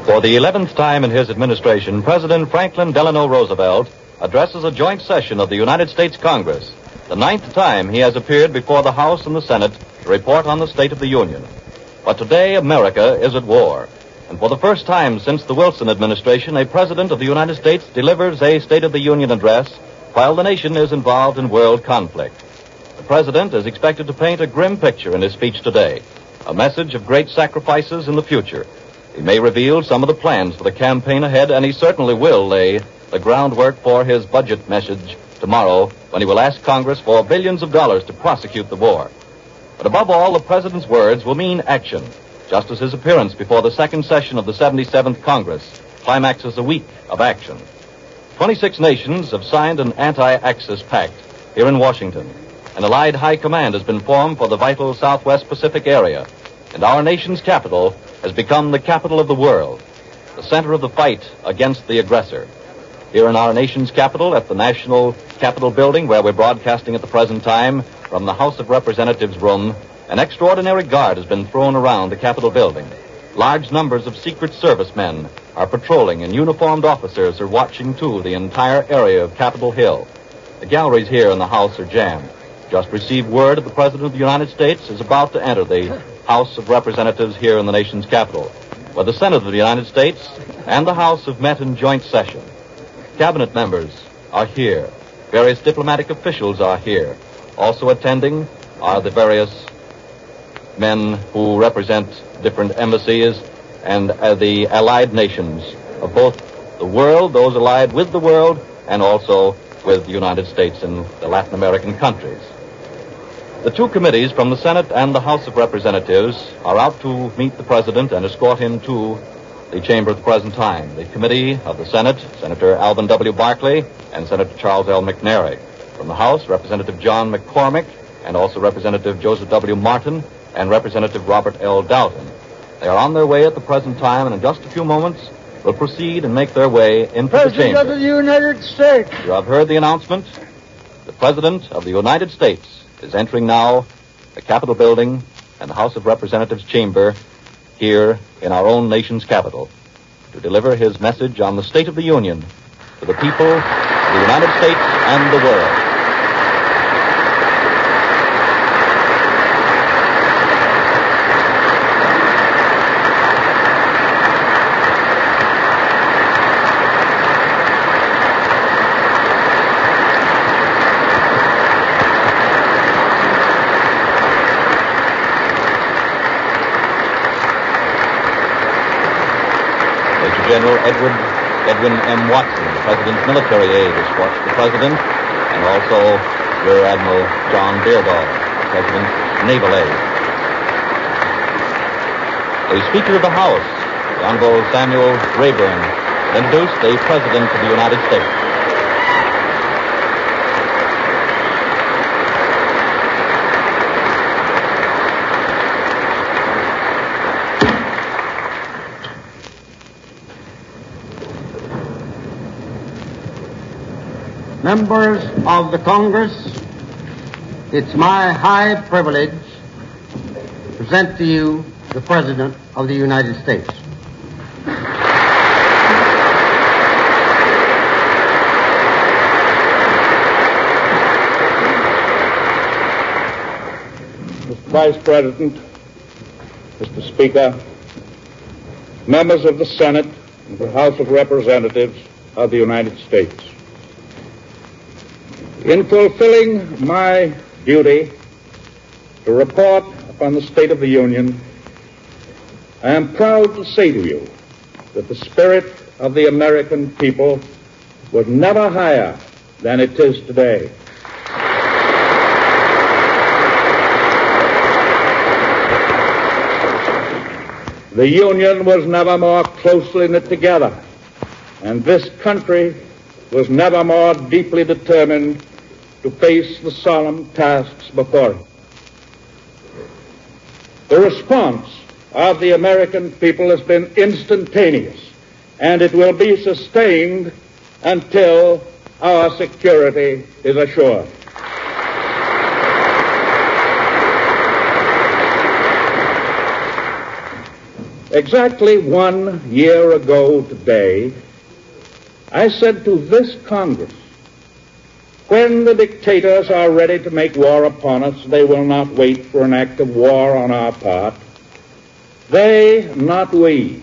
For the 11th time in his administration, President Franklin Delano Roosevelt addresses a joint session of the United States Congress, the 9th time he has appeared before the House and the Senate to report on the State of the Union. But today, America is at war. And for the first time since the Wilson administration, a President of the United States delivers a State of the Union address while the nation is involved in world conflict. The President is expected to paint a grim picture in his speech today, a message of great sacrifices in the future. He may reveal some of the plans for the campaign ahead, and he certainly will lay the groundwork for his budget message tomorrow when he will ask Congress for billions of dollars to prosecute the war. But above all, the President's words will mean action, just as his appearance before the second session of the 77th Congress climaxes a week of action. 26 nations have signed an anti-Axis pact here in Washington. An Allied High Command has been formed for the vital Southwest Pacific area, and our nation's capital has become the capital of the world, the center of the fight against the aggressor. Here in our nation's capital, at the National Capitol Building, where we're broadcasting at the present time from the House of Representatives room, an extraordinary guard has been thrown around the Capitol Building. Large numbers of Secret Service men are patrolling, and uniformed officers are watching, too, the entire area of Capitol Hill. The galleries here in the House are jammed. Just received word that the President of the United States is about to enter the House of Representatives here in the nation's capital, where the Senate of the United States and the House have met in joint session. Cabinet members are here. Various diplomatic officials are here. Also attending are the various men who represent different embassies and the allied nations of both the world, those allied with the world, and also with the United States and the Latin American countries. The two committees from the Senate and the House of Representatives are out to meet the President and escort him to the chamber at the present time. The committee of the Senate, Senator Alvin W. Barkley and Senator Charles L. McNary. From the House, Representative John McCormick and also Representative Joseph W. Martin and Representative Robert L. Dalton. They are on their way at the present time, and in just a few moments will proceed and make their way into the chamber. President of the United States. You have heard the announcement. The President of the United States is entering now the Capitol Building and the House of Representatives chamber here in our own nation's capital to deliver his message on the State of the Union to the people of the United States and the world. General Edwin M. Watson, the President's military aide, escorts the President, and also Rear Admiral John Beardall, the President's naval aide. The Speaker of the House, the Honorable Samuel Rayburn, will introduce the President of the United States. Members of the Congress, it's my high privilege to present to you the President of the United States. Mr. Vice President, Mr. Speaker, members of the Senate and the House of Representatives of the United States. In fulfilling my duty to report upon the State of the Union, I am proud to say to you that the spirit of the American people was never higher than it is today. The Union was never more closely knit together, and this country was never more deeply determined to face the solemn tasks before it. The response of the American people has been instantaneous, and it will be sustained until our security is assured. exactly 1 year ago today, I said to this Congress, when the dictators are ready to make war upon us, they will not wait for an act of war on our part. They, not we,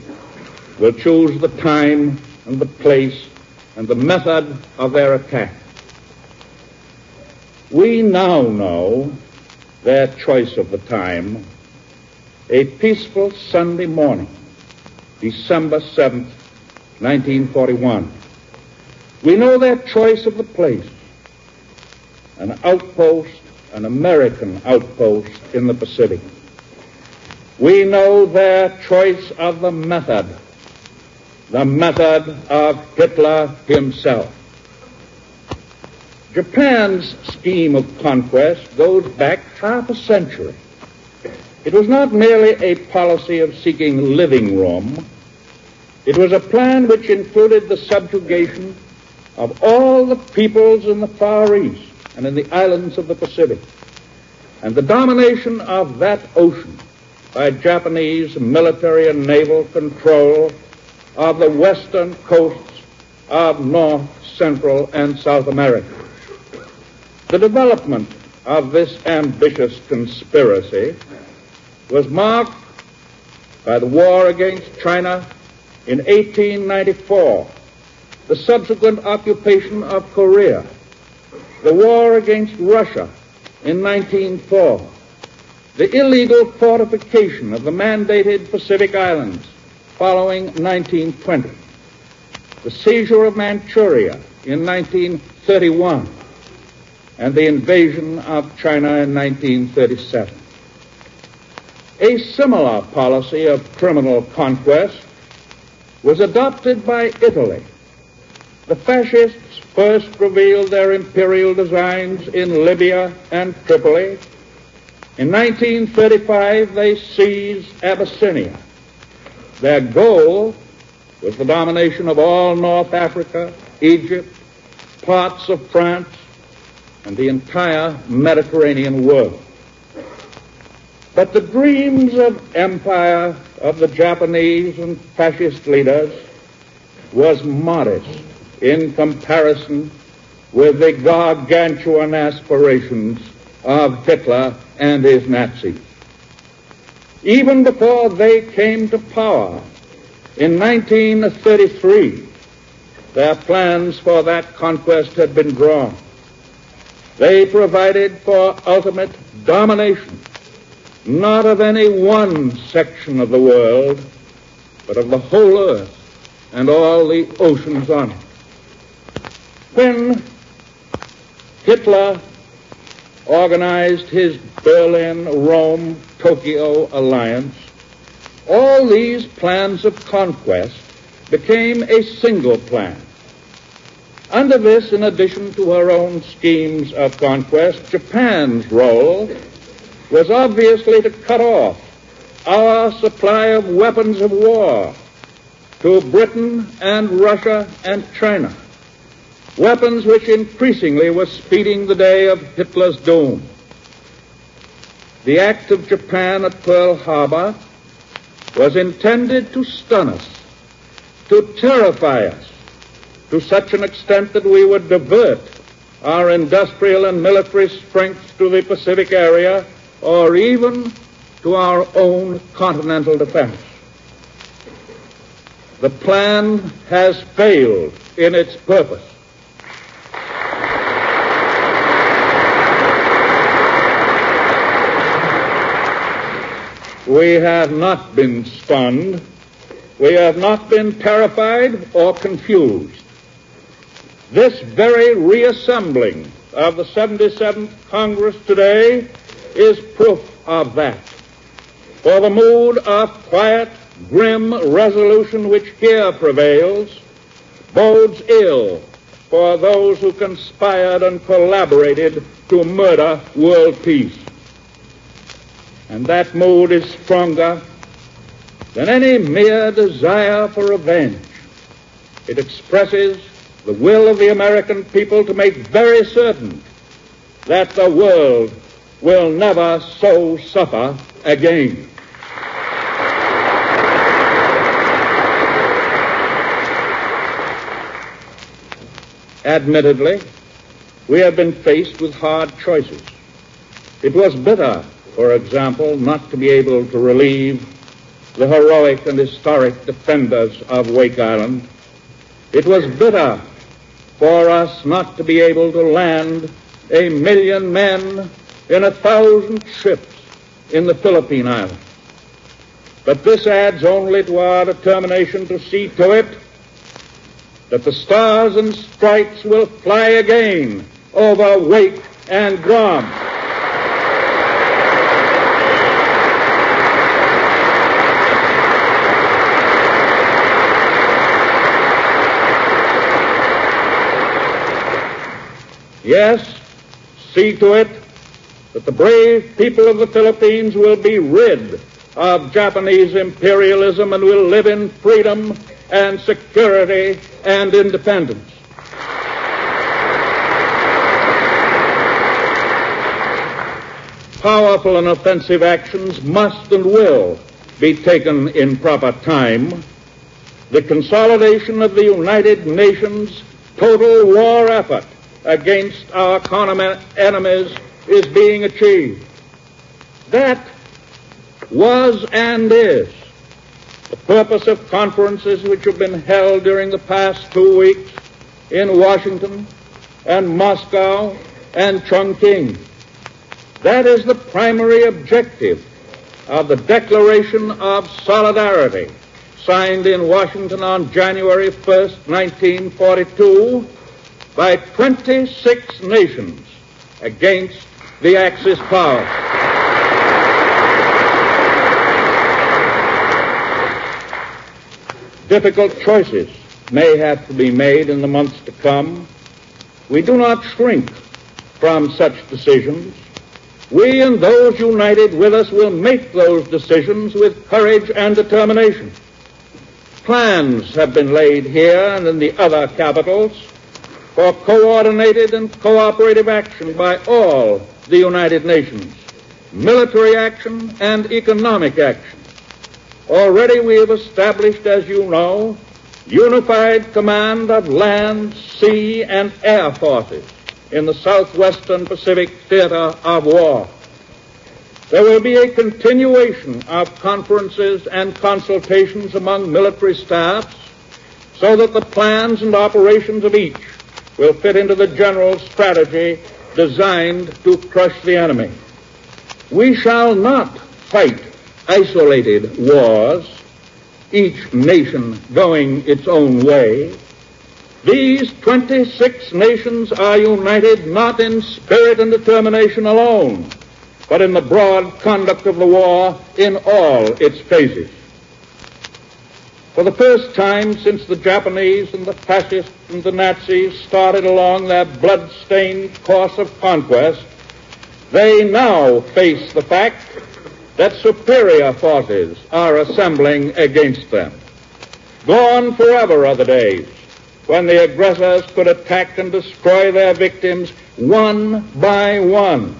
will choose the time and the place and the method of their attack. We now know their choice of the time, a peaceful Sunday morning, December 7th, 1941. We know their choice of the place, an outpost, an American outpost in the Pacific. We know their choice of the method of Hitler himself. Japan's scheme of conquest goes back half a century. It was not merely a policy of seeking living room. It was a plan which included the subjugation of all the peoples in the Far East and in the islands of the Pacific, and the domination of that ocean by Japanese military and naval control of the western coasts of North, Central, and South America. The development of this ambitious conspiracy was marked by the war against China in 1894, the subsequent occupation of Korea, the war against Russia in 1904, the illegal fortification of the mandated Pacific Islands following 1920, the seizure of Manchuria in 1931, and the invasion of China in 1937. A similar policy of criminal conquest was adopted by Italy. The fascists first revealed their imperial designs in Libya and Tripoli. In 1935, they seized Abyssinia. Their goal was the domination of all North Africa, Egypt, parts of France, and the entire Mediterranean world. But the dreams of empire of the Japanese and fascist leaders was modest in comparison with the gargantuan aspirations of Hitler and his Nazis. Even before they came to power in 1933, their plans for that conquest had been drawn. They provided for ultimate domination, not of any one section of the world, but of the whole earth and all the oceans on it. When Hitler organized his Berlin-Rome-Tokyo alliance, all these plans of conquest became a single plan. Under this, in addition to her own schemes of conquest, Japan's role was obviously to cut off our supply of weapons of war to Britain and Russia and China, weapons which increasingly were speeding the day of Hitler's doom. The act of Japan at Pearl Harbor was intended to stun us, to terrify us, to such an extent that we would divert our industrial and military strength to the Pacific area or even to our own continental defense. The plan has failed in its purpose. We have not been stunned. We have not been terrified or confused. This very reassembling of the 77th Congress today is proof of that. For the mood of quiet, grim resolution which here prevails bodes ill for those who conspired and collaborated to murder world peace. And that mood is stronger than any mere desire for revenge. It expresses the will of the American people to make very certain that the world will never so suffer again. Admittedly, we have been faced with hard choices. It was bitter, for example, not to be able to relieve the heroic and historic defenders of Wake Island. It was bitter for us not to be able to land 1 million men in 1,000 ships in the Philippine Islands. But this adds only to our determination to see to it that the stars and stripes will fly again over Wake and Guam. Yes, see to it that the brave people of the Philippines will be rid of Japanese imperialism and will live in freedom and security and independence. Powerful and offensive actions must and will be taken in proper time. The consolidation of the United Nations total war effort against our common enemies is being achieved. That was and is the purpose of conferences which have been held during the past 2 weeks in Washington and Moscow and Chongqing. That is the primary objective of the Declaration of Solidarity signed in Washington on January 1st, 1942 by 26 nations against the Axis powers. Difficult choices may have to be made in the months to come. We do not shrink from such decisions. We and those united with us will make those decisions with courage and determination. Plans have been laid here and in the other capitals for coordinated and cooperative action by all the United Nations, military action and economic action. Already we have established, as you know, unified command of land, sea, and air forces in the Southwestern Pacific theater of war. There will be a continuation of conferences and consultations among military staffs so that the plans and operations of each will fit into the general strategy designed to crush the enemy. We shall not fight isolated wars, each nation going its own way. These 26 nations are united not in spirit and determination alone, but in the broad conduct of the war in all its phases. For the first time since the Japanese and the fascists and the Nazis started along their blood-stained course of conquest, they now face the fact that superior forces are assembling against them. Gone forever are the days when the aggressors could attack and destroy their victims one by one.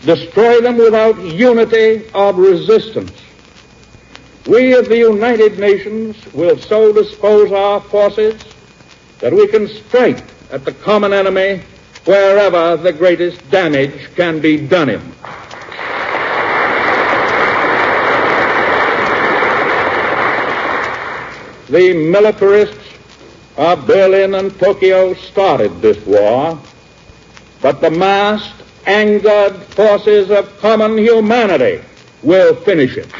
Destroy them without unity of resistance. We of the United Nations will so dispose our forces that we can strike at the common enemy wherever the greatest damage can be done him. The militarists of Berlin and Tokyo started this war, but the massed, angered forces of common humanity will finish it.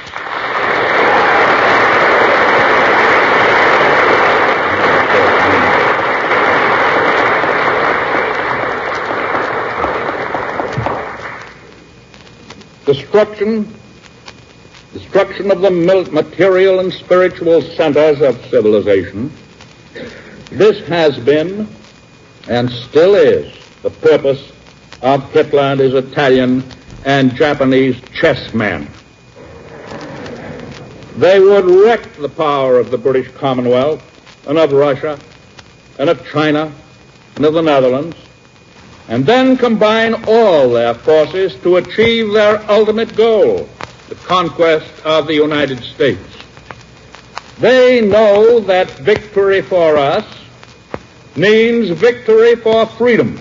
Destruction of the material and spiritual centers of civilization. This has been and still is the purpose of Hitler and his Italian and Japanese chessmen. They would wreck the power of the British Commonwealth and of Russia and of China and of the Netherlands, and then combine all their forces to achieve their ultimate goal, the conquest of the United States. They know that victory for us means victory for freedom.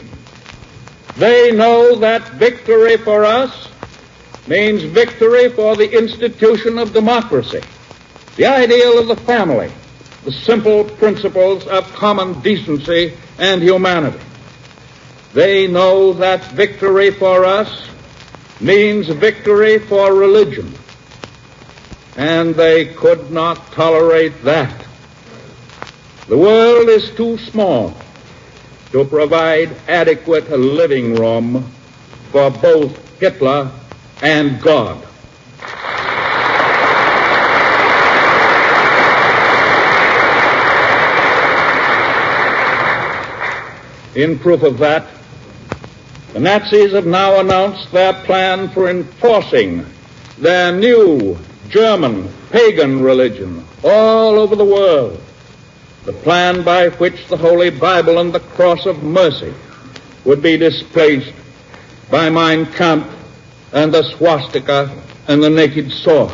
They know that victory for us means victory for the institution of democracy, the ideal of the family, the simple principles of common decency and humanity. They know that victory for us means victory for religion, and they could not tolerate that. The world is too small to provide adequate living room for both Hitler and God. In proof of that, the Nazis have now announced their plan for enforcing their new German pagan religion all over the world, the plan by which the Holy Bible and the Cross of Mercy would be displaced by Mein Kampf and the swastika and the naked sword.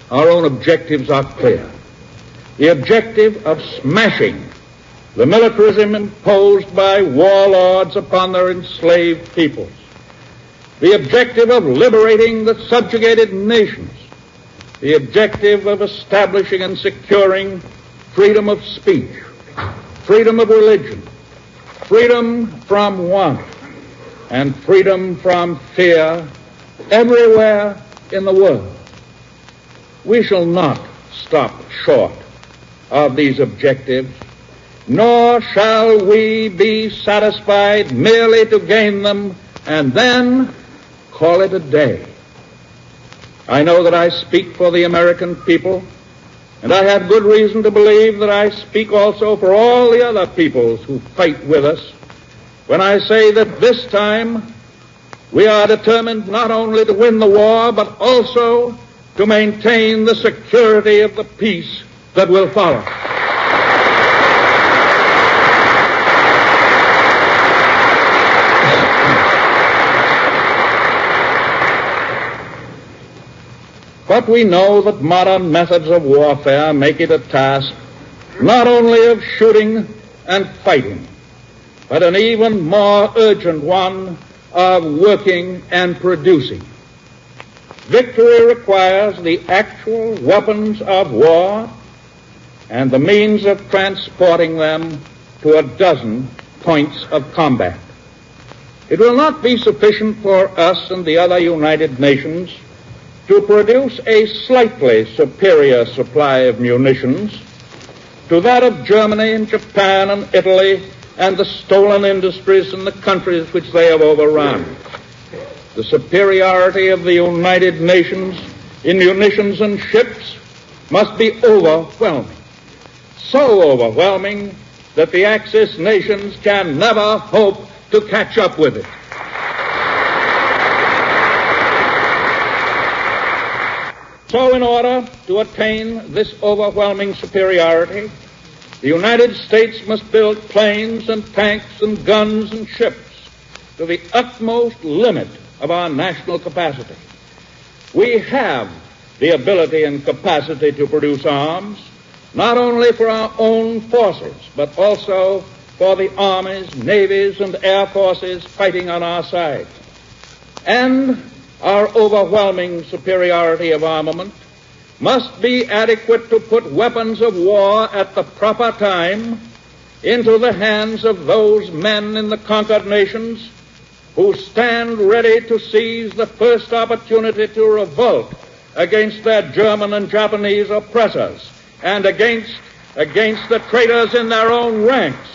Our own objectives are clear. The objective of smashing the militarism imposed by warlords upon their enslaved peoples. The objective of liberating the subjugated nations. The objective of establishing and securing freedom of speech, freedom of religion, freedom from want, and freedom from fear everywhere in the world. We shall not stop short of these objectives, nor shall we be satisfied merely to gain them and then call it a day. I know that I speak for the American people, and I have good reason to believe that I speak also for all the other peoples who fight with us when I say that this time we are determined not only to win the war, but also to maintain the security of the peace that will follow. But we know that modern methods of warfare make it a task not only of shooting and fighting, but an even more urgent one of working and producing. Victory requires the actual weapons of war and the means of transporting them to a dozen points of combat. It will not be sufficient for us and the other United Nations to produce a slightly superior supply of munitions to that of Germany and Japan and Italy and the stolen industries in the countries which they have overrun. The superiority of the United Nations in munitions and ships must be overwhelming, so overwhelming that the Axis nations can never hope to catch up with it. So in order to attain this overwhelming superiority, the United States must build planes and tanks and guns and ships to the utmost limit of our national capacity. We have the ability and capacity to produce arms, not only for our own forces, but also for the armies, navies, and air forces fighting on our side. And our overwhelming superiority of armament must be adequate to put weapons of war at the proper time into the hands of those men in the conquered nations who stand ready to seize the first opportunity to revolt against their German and Japanese oppressors and against the traitors in their own ranks,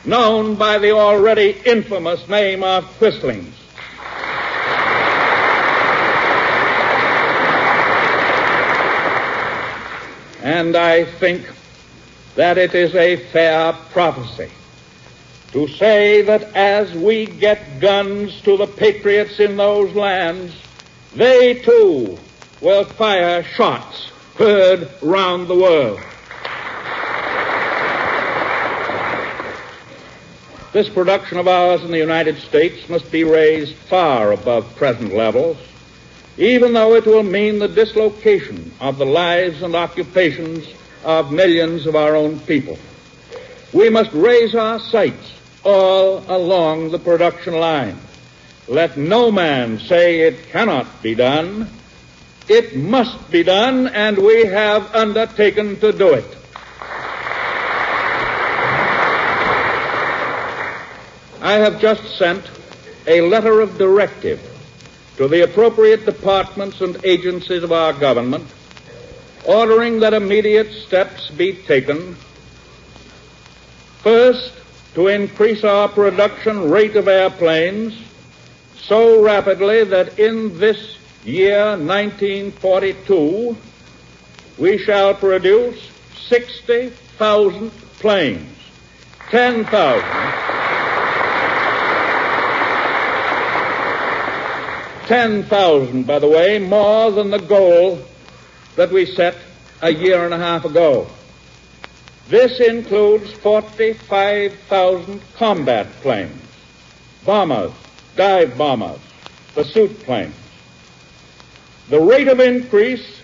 known by the already infamous name of Quisling. And I think that it is a fair prophecy to say that as we get guns to the patriots in those lands, they too will fire shots heard round the world. This production of ours in the United States must be raised far above present levels even though it will mean the dislocation of the lives and occupations of millions of our own people. We must raise our sights all along the production line. Let no man say it cannot be done. It must be done, and we have undertaken to do it. I have just sent a letter of directive to the appropriate departments and agencies of our government, ordering that immediate steps be taken. First, to increase our production rate of airplanes so rapidly that in this year, 1942, we shall produce 60,000 planes, 10,000, by the way, more than the goal that we set a year and a half ago. This includes 45,000 combat planes, bombers, dive bombers, pursuit planes. The rate of increase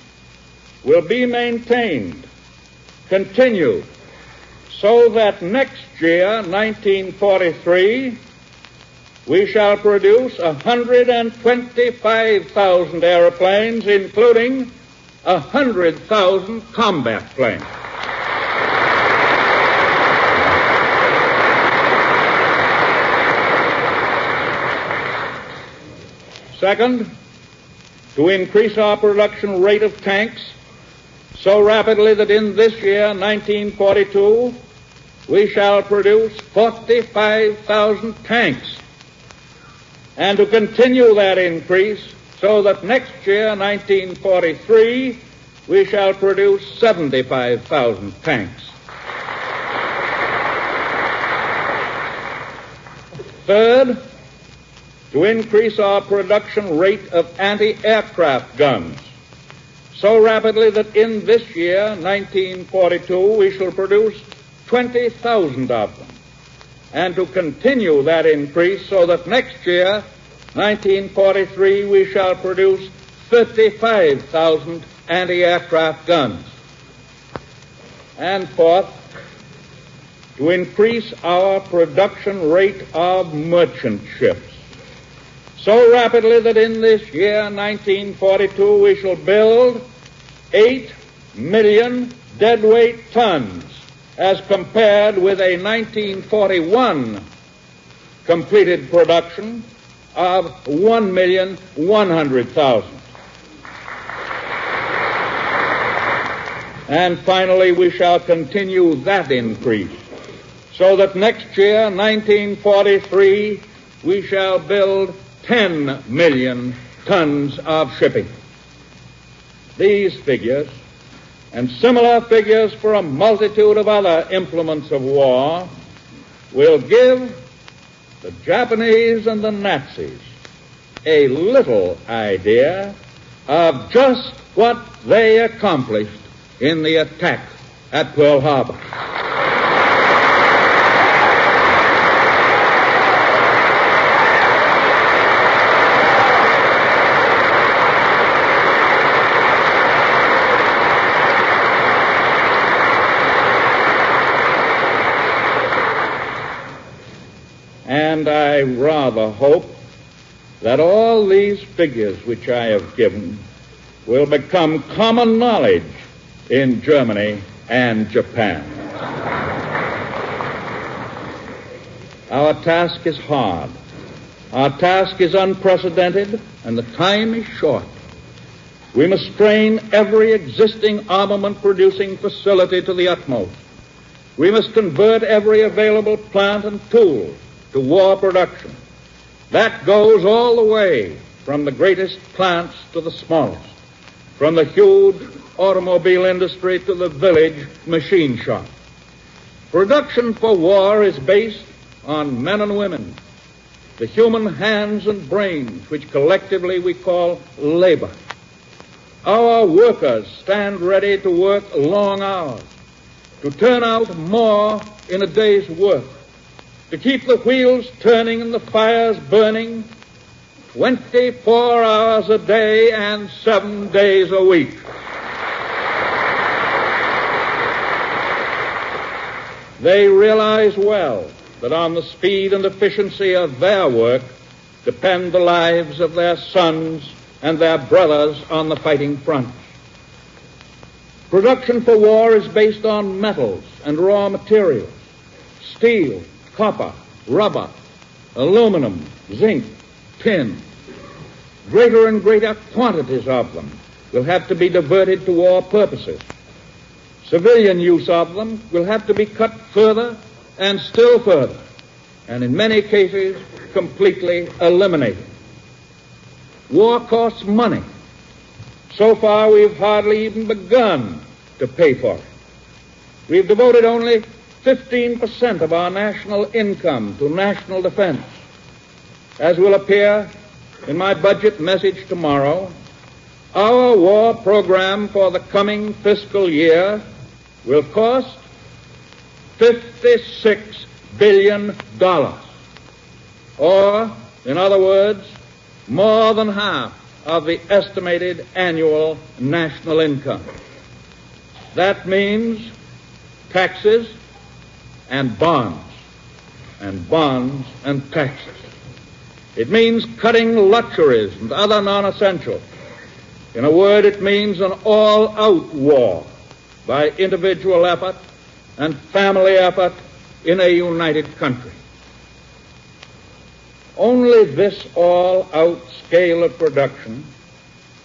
will be maintained, continued, so that next year, 1943, we shall produce 125,000 airplanes, including 100,000 combat planes. Second, to increase our production rate of tanks so rapidly that in this year, 1942, we shall produce 45,000 tanks, and to continue that increase so that next year, 1943, we shall produce 75,000 tanks. Third, to increase our production rate of anti-aircraft guns so rapidly that in this year, 1942, we shall produce 20,000 of them, and to continue that increase so that next year, 1943, we shall produce 35,000 anti-aircraft guns. And fourth, to increase our production rate of merchant ships so rapidly that in this year, 1942, we shall build 8 million deadweight tons as compared with a 1941 completed production of 1,100,000. And finally, we shall continue that increase so that next year, 1943, we shall build 10 million tons of shipping. These figures, and similar figures for a multitude of other implements of war, will give the Japanese and the Nazis a little idea of just what they accomplished in the attack at Pearl Harbor. And I rather hope that all these figures which I have given will become common knowledge in Germany and Japan. Our task is hard. Our task is unprecedented, and the time is short. We must strain every existing armament-producing facility to the utmost. We must convert every available plant and tool to war production. That goes all the way from the greatest plants to the smallest, from the huge automobile industry to the village machine shop. Production for war is based on men and women, the human hands and brains, which collectively we call labor. Our workers stand ready to work long hours, to turn out more in a day's work, to keep the wheels turning and the fires burning 24 hours a day and 7 days a week. They realize well that on the speed and efficiency of their work depend the lives of their sons and their brothers on the fighting front. Production for war is based on metals and raw materials: steel, copper, rubber, aluminum, zinc, tin. Greater and greater quantities of them will have to be diverted to war purposes. Civilian use of them will have to be cut further and still further, and in many cases completely eliminated. War costs money. So far, we've hardly even begun to pay for it. We've devoted only 15% of our national income to national defense. As will appear in my budget message tomorrow, our war program for the coming fiscal year will cost $56 billion. Or, in other words, more than half of the estimated annual national income. That means taxes and bonds and taxes. It means cutting luxuries and other non-essentials. In a word, it means an all-out war by individual effort and family effort in a united country. Only this all-out scale of production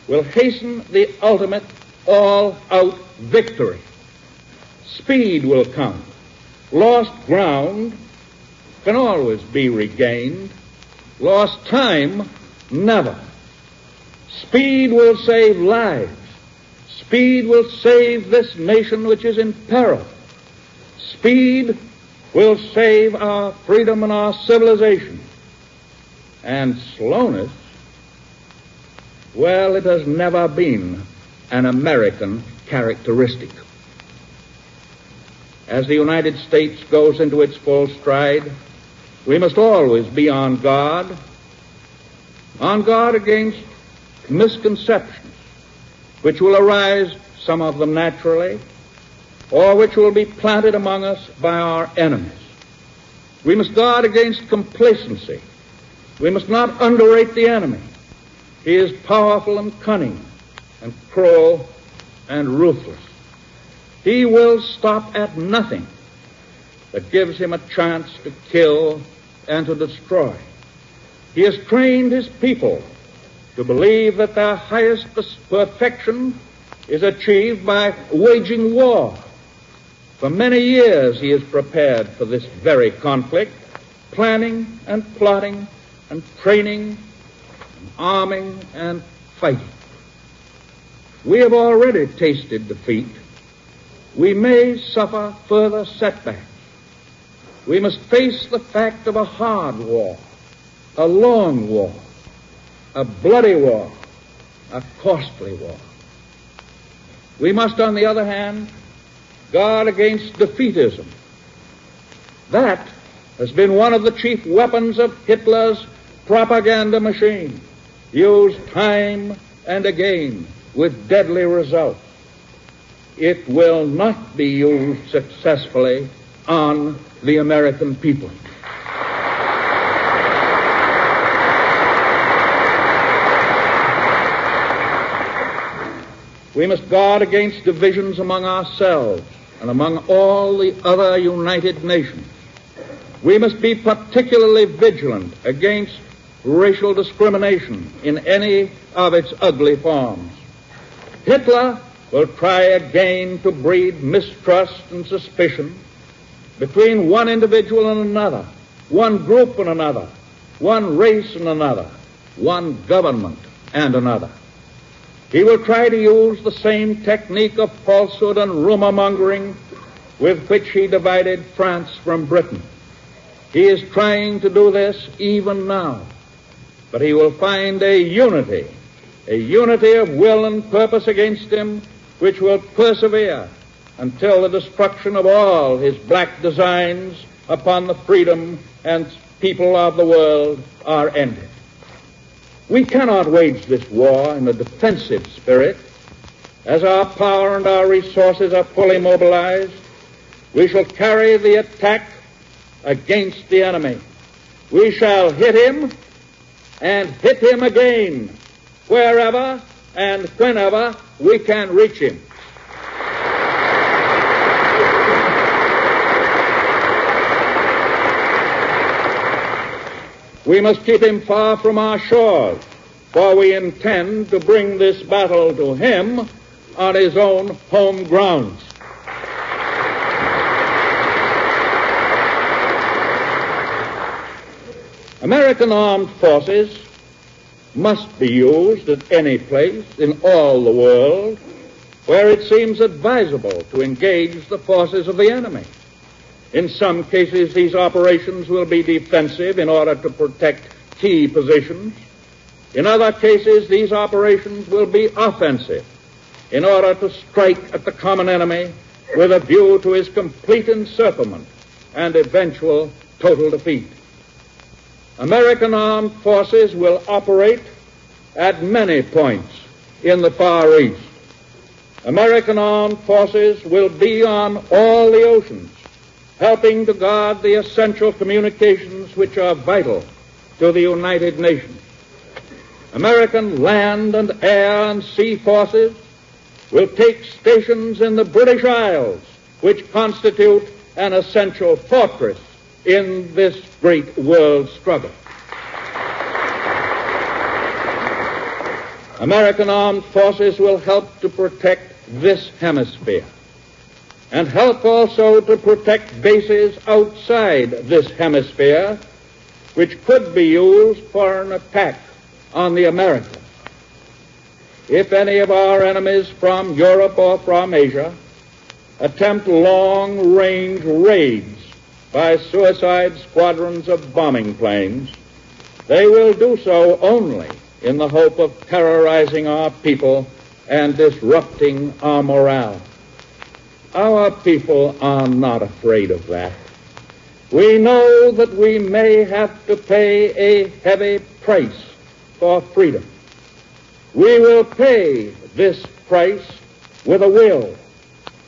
will hasten the ultimate all-out victory. Speed will count. Lost ground can always be regained. Lost time, never. Speed will save lives. Speed will save this nation which is in peril. Speed will save our freedom and our civilization. And slowness, well, it has never been an American characteristic. As the United States goes into its full stride, we must always be on guard against misconceptions, which will arise, some of them naturally, or which will be planted among us by our enemies. We must guard against complacency. We must not underrate the enemy. He is powerful and cunning and cruel and ruthless. He will stop at nothing that gives him a chance to kill and to destroy. He has trained his people to believe that their highest perfection is achieved by waging war. For many years he has prepared for this very conflict, planning and plotting and training and arming and fighting. We have already tasted defeat. We may suffer further setbacks. We must face the fact of a hard war, a long war, a bloody war, a costly war. We must, on the other hand, guard against defeatism. That has been one of the chief weapons of Hitler's propaganda machine, used time and again with deadly results. It will not be used successfully on the American people. We must guard against divisions among ourselves and among all the other united nations. We must be particularly vigilant against racial discrimination in any of its ugly forms. Hitler will try again to breed mistrust and suspicion between one individual and another, one group and another, one race and another, one government and another. He will try to use the same technique of falsehood and rumor-mongering with which he divided France from Britain. He is trying to do this even now, but he will find a unity of will and purpose against him which will persevere until the destruction of all his black designs upon the freedom and people of the world are ended. We cannot wage this war in a defensive spirit. As our power and our resources are fully mobilized, we shall carry the attack against the enemy. We shall hit him and hit him again wherever and whenever we can reach him. We must keep him far from our shores, for we intend to bring this battle to him on his own home grounds. American armed forces must be used at any place in all the world where it seems advisable to engage the forces of the enemy. In some cases, these operations will be defensive in order to protect key positions. In other cases, these operations will be offensive in order to strike at the common enemy with a view to his complete encirclement and eventual total defeat. American armed forces will operate at many points in the Far East. American armed forces will be on all the oceans, helping to guard the essential communications which are vital to the United Nations. American land and air and sea forces will take stations in the British Isles, which constitute an essential fortress in this great world struggle. American armed forces will help to protect this hemisphere and help also to protect bases outside this hemisphere which could be used for an attack on the Americas. If any of our enemies from Europe or from Asia attempt long-range raids by suicide squadrons of bombing planes, they will do so only in the hope of terrorizing our people and disrupting our morale. Our people are not afraid of that. We know that we may have to pay a heavy price for freedom. We will pay this price with a will.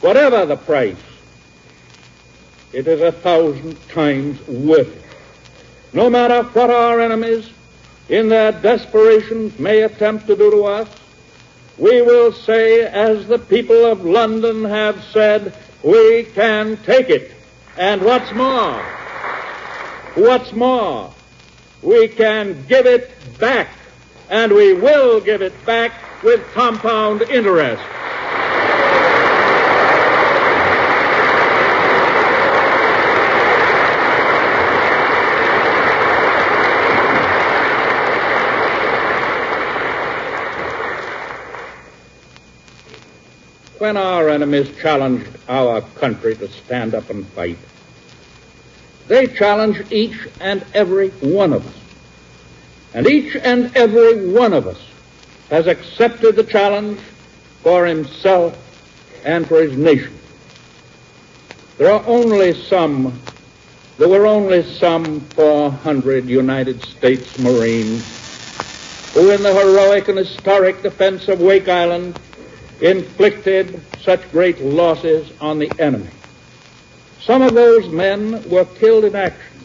Whatever the price, it is 1,000 times worth it. No matter what our enemies in their desperations may attempt to do to us, we will say, as the people of London have said, we can take it. And what's more, we can give it back, and we will give it back with compound interest. When our enemies challenged our country to stand up and fight, they challenged each and every one of us. And each and every one of us has accepted the challenge for himself and for his nation. There were only some 400 United States Marines who, in the heroic and historic defense of Wake Island, inflicted such great losses on the enemy. Some of those men were killed in action,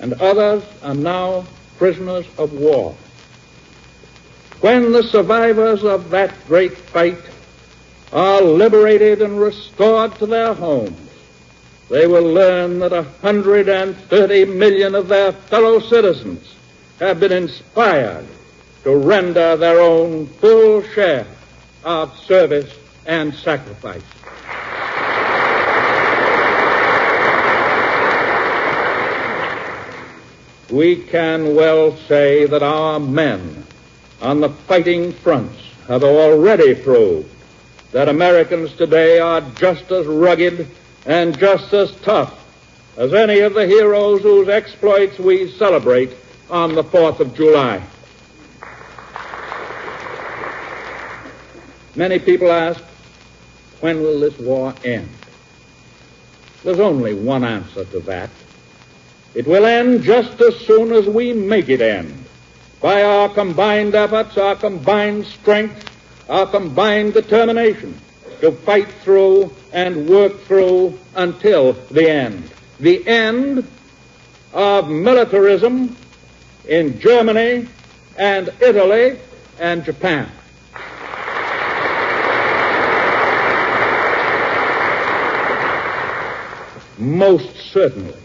and others are now prisoners of war. When the survivors of that great fight are liberated and restored to their homes, they will learn that 130 million of their fellow citizens have been inspired to render their own full share of service and sacrifice. We can well say that our men on the fighting fronts have already proved that Americans today are just as rugged and just as tough as any of the heroes whose exploits we celebrate on the 4th of July. Many people ask, when will this war end? There's only one answer to that. It will end just as soon as we make it end, by our combined efforts, our combined strength, our combined determination to fight through and work through until the end of militarism in Germany and Italy and Japan. Most certainly,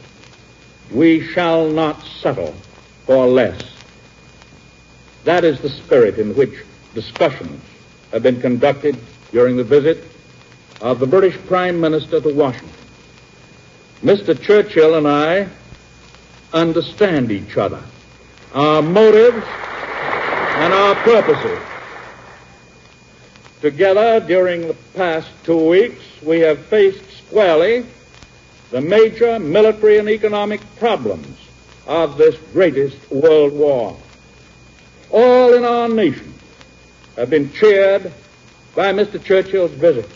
we shall not settle for less. That is the spirit in which discussions have been conducted during the visit of the British Prime Minister to Washington. Mr. Churchill and I understand each other, our motives and our purposes. Together, during the past 2 weeks, we have faced squarely the major military and economic problems of this greatest world war. All in our nation have been cheered by Mr. Churchill's visit.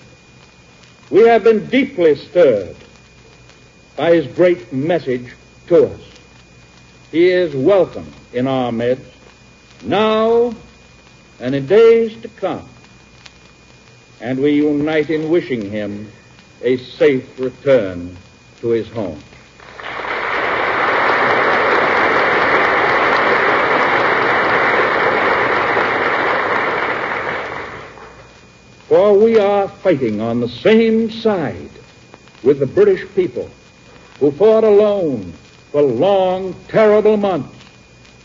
We have been deeply stirred by his great message to us. He is welcome in our midst now and in days to come, and we unite in wishing him a safe return to his home. For we are fighting on the same side with the British people who fought alone for long, terrible months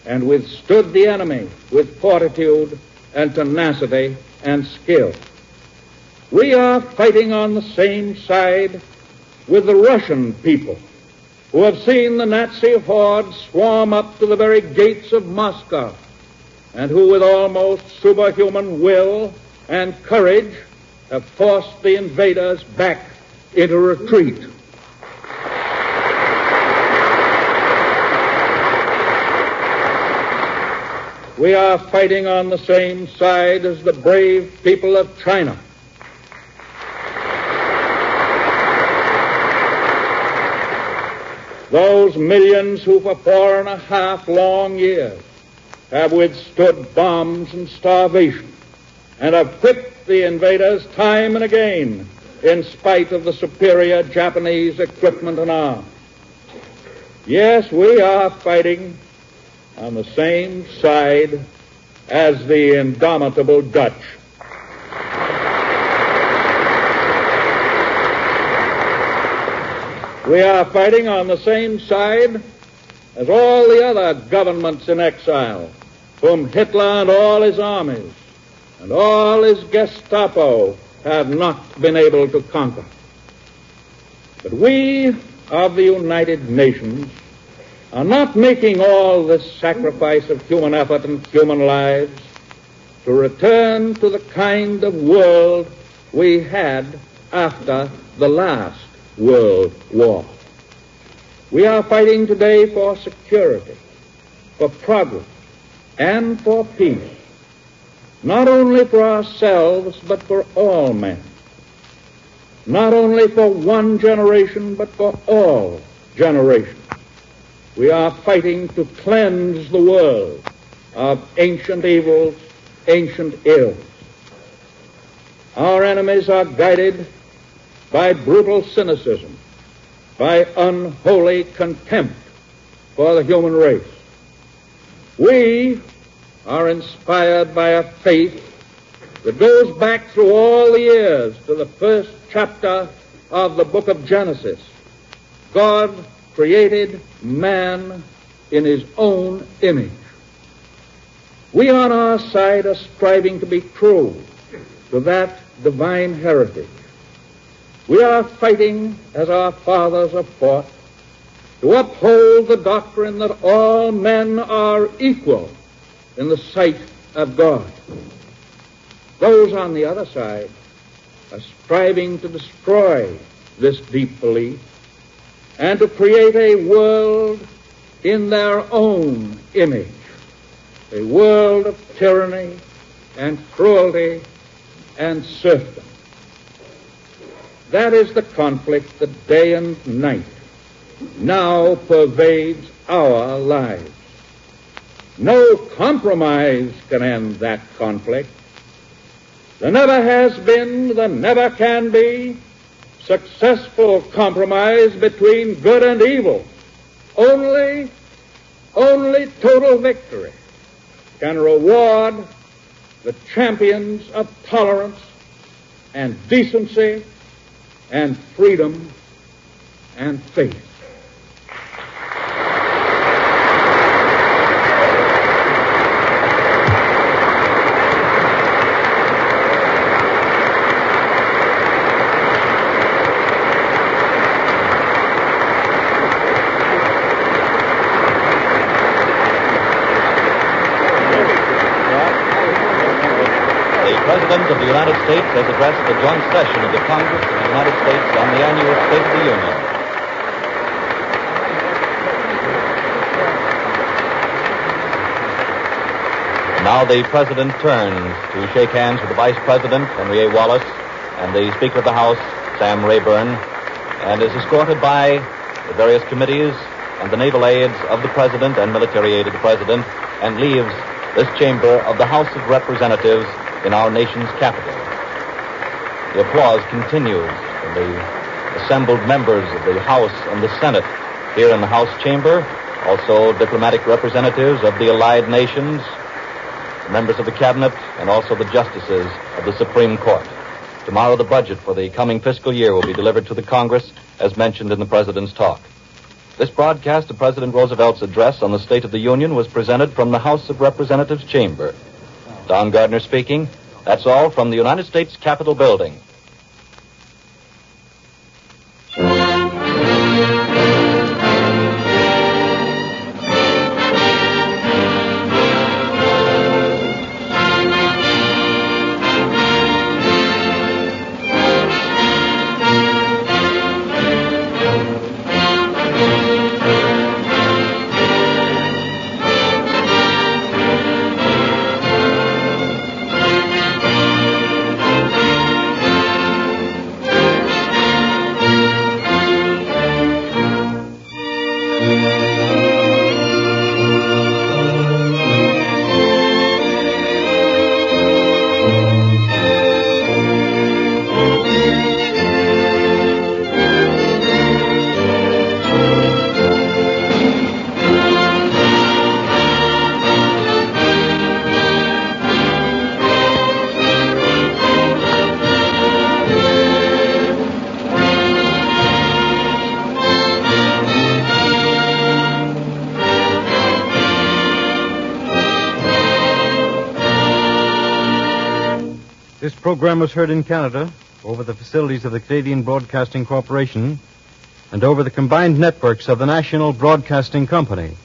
and withstood the enemy with fortitude and tenacity and skill. We are fighting on the same side with the Russian people who have seen the Nazi horde swarm up to the very gates of Moscow and who with almost superhuman will and courage have forced the invaders back into retreat. We are fighting on the same side as the brave people of China. Those millions who for 4.5 long years have withstood bombs and starvation and have whipped the invaders time and again in spite of the superior Japanese equipment and arms. Yes, we are fighting on the same side as the indomitable Dutch. We are fighting on the same side as all the other governments in exile, whom Hitler and all his armies and all his Gestapo have not been able to conquer. But we of the United Nations are not making all this sacrifice of human effort and human lives to return to the kind of world we had after the last World War. We are fighting today for security, for progress, and for peace, not only for ourselves, but for all men. Not only for one generation, but for all generations. We are fighting to cleanse the world of ancient evils, ancient ills. Our enemies are guided by brutal cynicism, by unholy contempt for the human race. We are inspired by a faith that goes back through all the years to the first chapter of the book of Genesis. God created man in his own image. We on our side are striving to be true to that divine heritage. We are fighting, as our fathers have fought, to uphold the doctrine that all men are equal in the sight of God. Those on the other side are striving to destroy this deep belief and to create a world in their own image, a world of tyranny and cruelty and serfdom. That is the conflict that day and night now pervades our lives. No compromise can end that conflict. There never has been, there never can be successful compromise between good and evil. Only total victory can reward the champions of tolerance and decency and freedom and faith. The President of the United States has addressed the joint session of the Congress of the United States on the annual State of the Union. Now the President turns to shake hands with the Vice President, Henry A. Wallace, and the Speaker of the House, Sam Rayburn, and is escorted by the various committees and the naval aides of the President and military aid of the President, and leaves this chamber of the House of Representatives in our nation's capital. The applause continues from the assembled members of the House and the Senate here in the House chamber, also diplomatic representatives of the allied nations, members of the Cabinet, and also the justices of the Supreme Court. Tomorrow, the budget for the coming fiscal year will be delivered to the Congress, as mentioned in the President's talk. This broadcast of President Roosevelt's address on the State of the Union was presented from the House of Representatives chamber. Don Gardner speaking. That's all from the United States Capitol building. This program was heard in Canada over the facilities of the Canadian Broadcasting Corporation and over the combined networks of the National Broadcasting Company.